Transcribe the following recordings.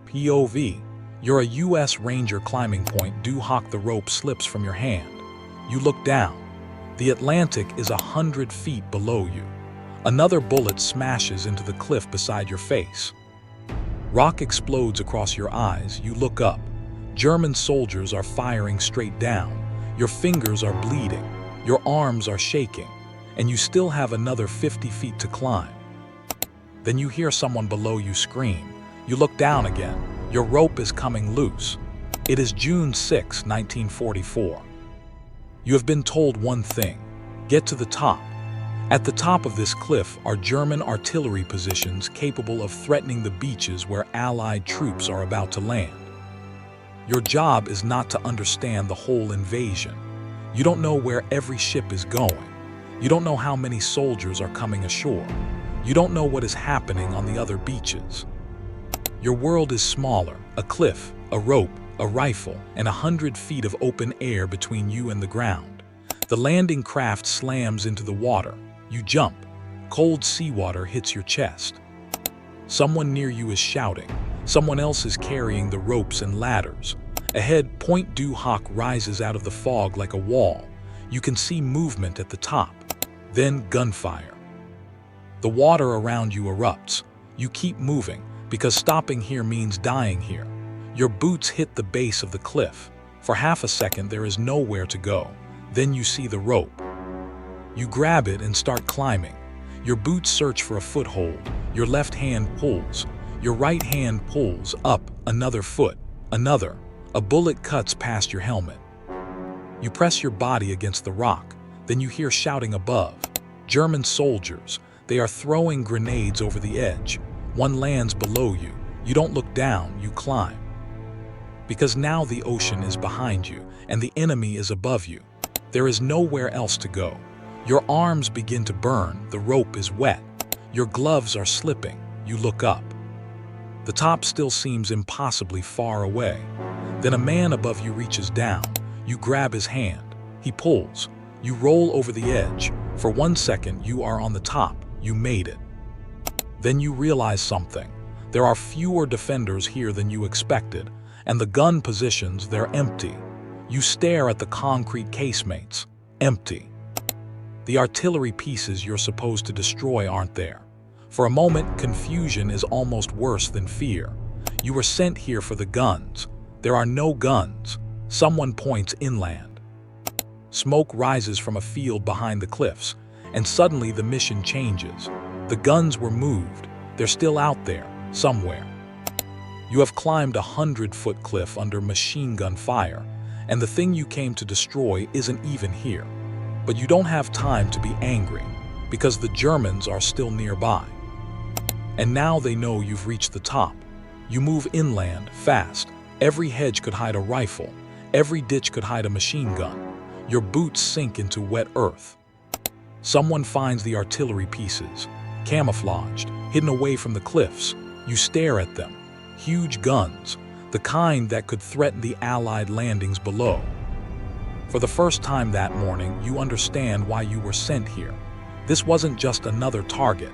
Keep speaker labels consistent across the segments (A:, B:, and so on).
A: POV. You're a U.S. Ranger climbing Pointe du Hoc. The rope slips from your hand. You look down. The Atlantic is 100 feet below you. Another bullet smashes into the cliff beside your face. Rock explodes across your eyes. You look up. German soldiers are firing straight down. Your fingers are bleeding. Your arms are shaking. And you still have another 50 feet to climb. Then you hear someone below you scream. You look down again. Your rope is coming loose. It is June 6, 1944. You have been told one thing: get to the top. At the top of this cliff are German artillery positions capable of threatening the beaches where Allied troops are about to land. Your job is not to understand the whole invasion. You don't know where every ship is going. You don't know how many soldiers are coming ashore. You don't know what is happening on the other beaches. Your world is smaller: a cliff, a rope, a rifle, and 100 feet of open air between you and the ground. The landing craft slams into the water. You jump. Cold seawater hits your chest. Someone near you is shouting. Someone else is carrying the ropes and ladders. Ahead, Pointe du Hoc rises out of the fog like a wall. You can see movement at the top. Then gunfire. The water around you erupts. You keep moving, because stopping here means dying here. Your boots hit the base of the cliff. For half a second, there is nowhere to go. Then you see the rope. You grab it and start climbing. Your boots search for a foothold. Your left hand pulls. Your right hand pulls up another foot, another. A bullet cuts past your helmet. You press your body against the rock. Then you hear shouting above. German soldiers. They are throwing grenades over the edge. One lands below you. You don't look down, you climb. Because now the ocean is behind you, and the enemy is above you. There is nowhere else to go. Your arms begin to burn, the rope is wet. Your gloves are slipping, you look up. The top still seems impossibly far away. Then a man above you reaches down. You grab his hand. He pulls. You roll over the edge. For 1 second, you are on the top. You made it. Then you realize something. There are fewer defenders here than you expected, and the gun positions, they're empty. You stare at the concrete casemates. Empty. The artillery pieces you're supposed to destroy aren't there. For a moment, confusion is almost worse than fear. You were sent here for the guns. There are no guns. Someone points inland. Smoke rises from a field behind the cliffs, and suddenly the mission changes. The guns were moved. They're still out there, somewhere. You have climbed a 100-foot cliff under machine gun fire, and the thing you came to destroy isn't even here. But you don't have time to be angry, because the Germans are still nearby. And now they know you've reached the top. You move inland, fast. Every hedge could hide a rifle. Every ditch could hide a machine gun. Your boots sink into wet earth. Someone finds the artillery pieces, camouflaged, hidden away from the cliffs. You stare at them. Huge guns, the kind that could threaten the Allied landings below. For the first time that morning, you understand why you were sent here. This wasn't just another target.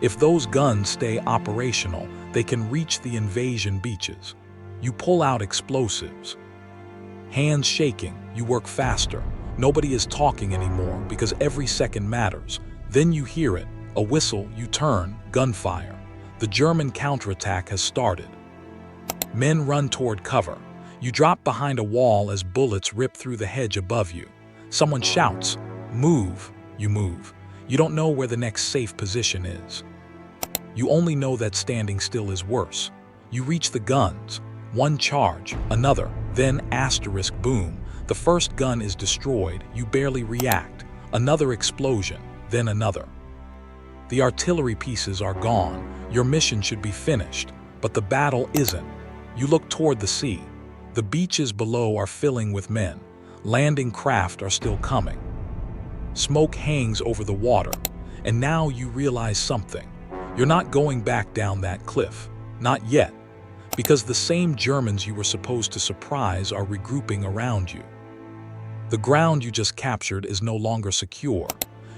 A: If those guns stay operational, they can reach the invasion beaches. You pull out explosives. Hands shaking, you work faster. Nobody is talking anymore because every second matters. Then you hear it, a whistle, you turn, gunfire. The German counterattack has started. Men run toward cover. You drop behind a wall as bullets rip through the hedge above you. Someone shouts, "Move!" You move. You don't know where the next safe position is. You only know that standing still is worse. You reach the guns. One charge, another, then asterisk boom. The first gun is destroyed. You barely react. Another explosion, then another. The artillery pieces are gone. Your mission should be finished, but the battle isn't. You look toward the sea. The beaches below are filling with men. Landing craft are still coming. Smoke hangs over the water, and now you realize something. You're not going back down that cliff. Not yet. Because the same Germans you were supposed to surprise are regrouping around you. The ground you just captured is no longer secure.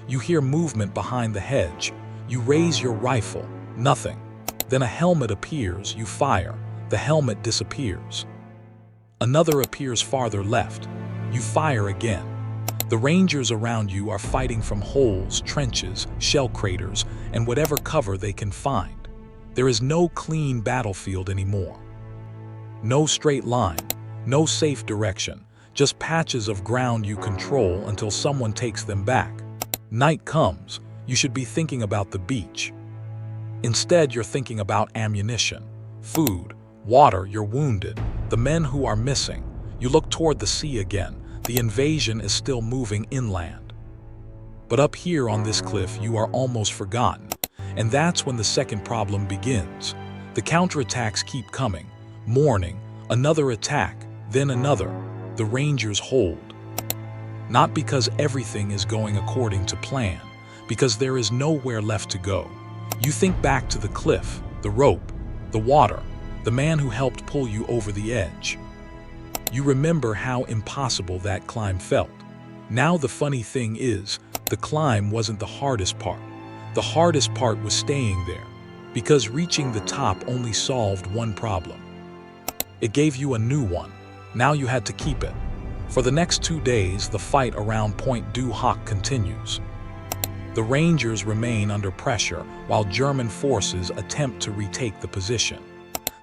A: You hear movement behind the hedge. You raise your rifle. Nothing. Then a helmet appears. You fire. The helmet disappears. Another appears farther left. You fire again. The Rangers around you are fighting from holes, trenches, shell craters, and whatever cover they can find. There is no clean battlefield anymore. No straight line, no safe direction, just patches of ground you control until someone takes them back. Night comes, you should be thinking about the beach. Instead, you're thinking about ammunition, food, water, you're wounded, the men who are missing. You look toward the sea again. The invasion is still moving inland. But up here on this cliff, you are almost forgotten. And that's when the second problem begins. The counterattacks keep coming. Morning, another attack, then another. The Rangers hold. Not because everything is going according to plan, because there is nowhere left to go. You think back to the cliff, the rope, the water, the man who helped pull you over the edge. You remember how impossible that climb felt. Now the funny thing is, the climb wasn't the hardest part. The hardest part was staying there, because reaching the top only solved one problem. It gave you a new one. Now you had to keep it. For the next 2 days, the fight around Pointe du Hoc continues. The Rangers remain under pressure while German forces attempt to retake the position.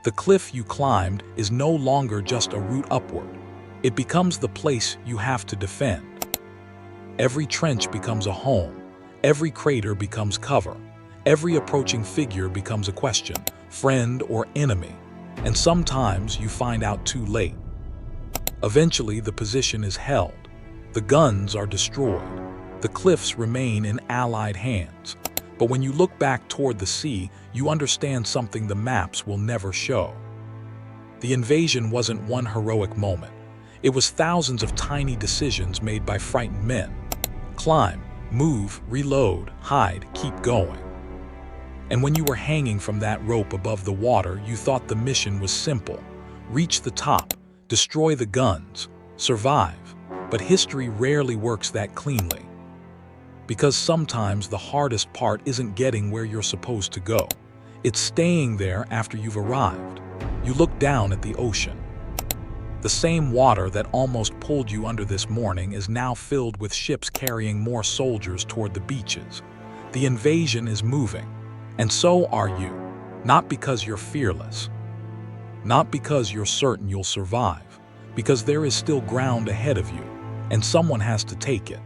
A: The cliff you climbed is no longer just a route upward. It becomes the place you have to defend. Every trench becomes a home. Every crater becomes cover. Every approaching figure becomes a question, friend or enemy. And sometimes you find out too late. Eventually, the position is held. The guns are destroyed. The cliffs remain in Allied hands. But when you look back toward the sea, you understand something the maps will never show. The invasion wasn't one heroic moment. It was thousands of tiny decisions made by frightened men. Climb, move, reload, hide, keep going. And when you were hanging from that rope above the water, you thought the mission was simple. Reach the top, destroy the guns, survive. But history rarely works that cleanly. Because sometimes the hardest part isn't getting where you're supposed to go. It's staying there after you've arrived. You look down at the ocean. The same water that almost pulled you under this morning is now filled with ships carrying more soldiers toward the beaches. The invasion is moving, and so are you. Not because you're fearless. Not because you're certain you'll survive. Because there is still ground ahead of you, and someone has to take it.